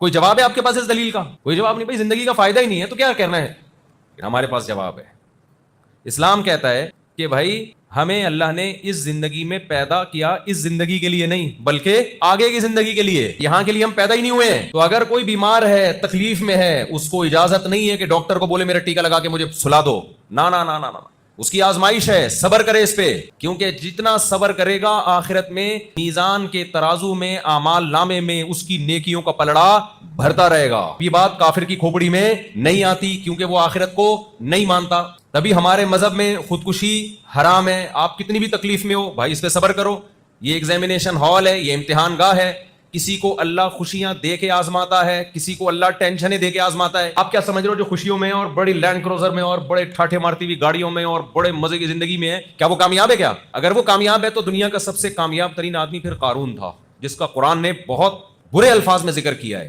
कोई जवाब है आपके पास इस दलील का? कोई जवाब नहीं भाई, जिंदगी का फायदा ही नहीं है तो क्या करना है। हमारे पास जवाब है। इस्लाम कहता है कि भाई हमें अल्लाह ने इस जिंदगी में पैदा किया, इस जिंदगी के लिए नहीं बल्कि आगे की जिंदगी के लिए। यहां के लिए हम पैदा ही नहीं हुए हैं। तो अगर कोई बीमार है, तकलीफ में है, उसको इजाजत नहीं है कि डॉक्टर को बोले मेरा टीका लगा के मुझे सुला दो। ना ना ना ना ना, उसकी आजमाइश है, सबर करे इस पे। क्योंकि जितना सबर करेगा आखिरत में मीजान के तराजू में, आमाल नामे में उसकी नेकियों का पलड़ा भरता रहेगा। ये बात काफिर की खोपड़ी में नहीं आती क्योंकि वो आखिरत को नहीं मानता। तभी हमारे मजहब में खुदकुशी हराम है। आप कितनी भी तकलीफ में हो भाई, इस पे सबर करो। ये एग्जामिनेशन हॉल है, ये इम्तिहान गाह है। किसी को अल्लाह खुशियां दे के आजमाता है, किसी को अल्लाह टेंशनें दे के आजमाता है। आप क्या समझ रहे हो जो खुशियों में और बड़ी लैंड क्रूजर में और बड़े ठाठे मारती हुई गाड़ियों में और बड़े मजे की जिंदगी में है, क्या वो कामयाब है? क्या अगर वो कामयाब है तो दुनिया का सबसे कामयाब तरीन आदमी फिर कारून था, जिसका कुरान ने बहुत बुरे अल्फाज में जिक्र किया है।